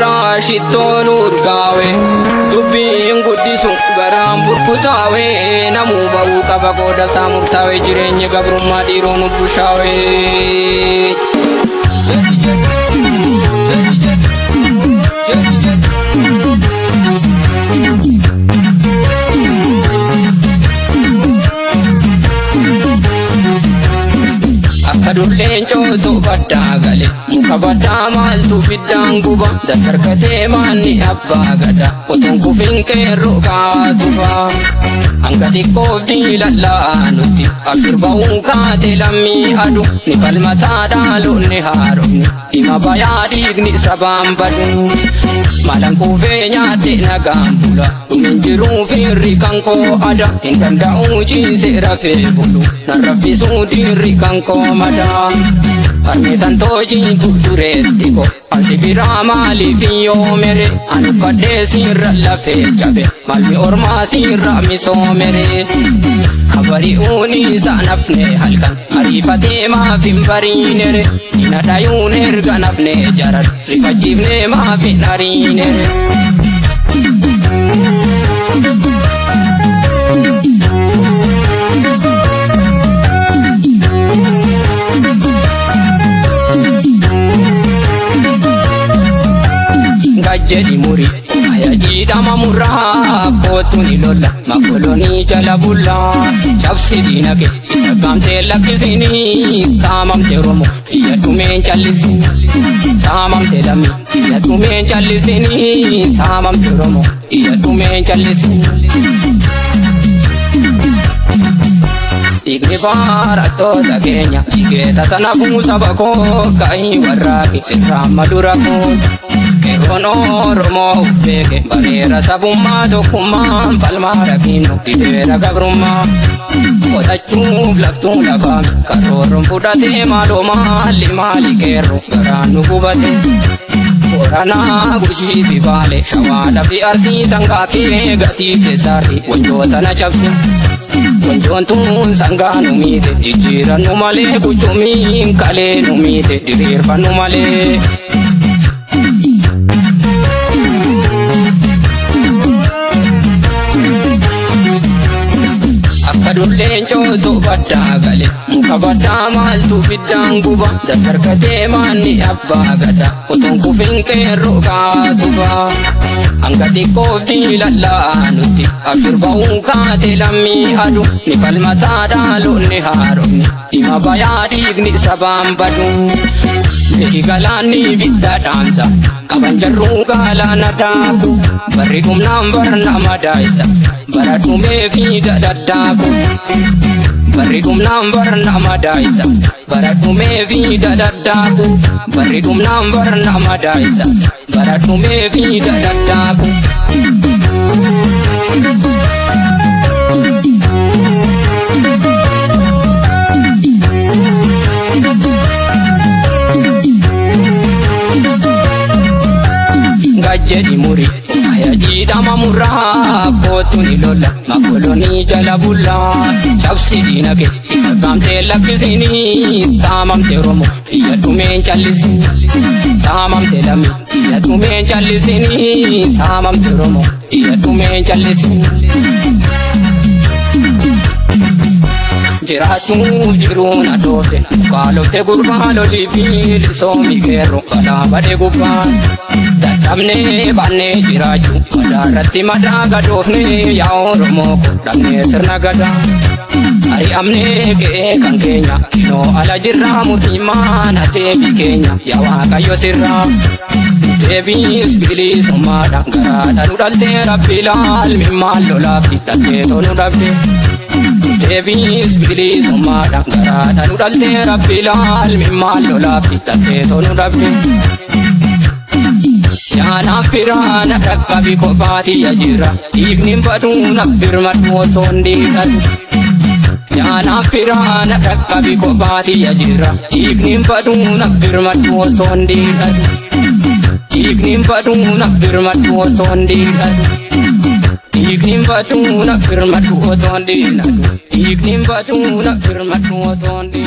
rashitton urgawe dubbiin guddisu garaan burkutaawe namuu ba'uu qaba qooda isaa murtaa'e jireenya gabrummaa dhiiroo nu bushaawe. Adulleen cootu baddaa gale muka baddaa maaltu biddaan guba daddargatee maanni abbaa gada otoon kufin qeerroo kaatufa hanga xiqqoof diilallaa nutti abshir ba'uu kaate lammii adu ni falmataa dhaalonni haaromni hima bayaa dhiigni sabaan badu malan kuufee nyaadde nagaan bula dhumin jiruu firri kan koo ada hin danda'uu ciisee rafee bulu nan raffisuu dhiirri kan koo mada. Armeetan toojii tutureetti ko ansi biraa maaliif yoo mere anu kadhee sirra lafee cabe malmi ormaa sirra misoomere kabari'uun isa nafne halkan ariifatee maaf hin bariinere ina dhayuun erga nafne jarar rifachiifne maaf hin hariinere. Jadi muri ayajida mamurra kotuni lola makoloni jala bulla chapsi dinake gamte lakisini samamte romo ya tumen chalisini samamte lami ya tumen chalisini samamte romo ya tumen chalisini Igni bara toda Kenya Igeta sanafu sabako kai waraki sirra madura ko Kerono romo ubeke barera sabuma dokuma palmara kino didera gabruma Odachu laftu lava karorum pudate maloma limali kero garanu kubate Orana guji bibale shawala fi arsi sangaki gati tesari wajota na chapsi Wanjontun sanga numite jijjiira numale kuchumi kale numite diriirfa numale. Adulleen cootu baddaa gale muka baddaa maaltu biddaan guba daddargatee maanni abbaa gada otoon kufin qeerroo kaatufa hanga xiqqoof diilallaa nutti abshir ba'uu kaate lammii adu ni falmataa dhaalonni haaromni hima bayaa dhiigni sabaan badu beeki galaanni bidda dhaamsa qaban jarruu galaana daaku barri dhumnaan barna madaa'isa bara dhumee fi dadhaddaaku barri dhumnaan barna madaa'isa bara dhumee fi dadhaddaaku barri dhumnaan barna madaa'isa bara dhumee fi dadhaddaaku. Jadi muri ayajida mamurra kotuni lola makoloni jala bulla chapsi dinake gamte lakisini samamte romo ya tumen chalisini samamte lami ya tumen chalisini samamte romo ya tumen chalisini Jiratu jiruna dote kalote gurbalo livil somi kero kala bade gubban Dadhabne banne jirachu madarratti madaga dofne ya oromo damne sirna gada Ari amne ke kan Kenya no ala jirra mutiman atebi Kenya ya waqayyo sirra Devis bilis umada garata nudalte rabbilal mimmal lolabdi tatte tonu dabde Devis bilis umada garata nudalte rabbilal mimmal lolabdi tatte tonu dabde Yana firana rakkabi kopati ajira Ignim baduna firmatu sondi kadu Yana firana rakkabi kopati ajira Ignim baduna firmatu sondi kadu Ignim baduna firmatu sondi kadu Ignim baduna firmatu sondi kadu Ignim baduna firmatu sondi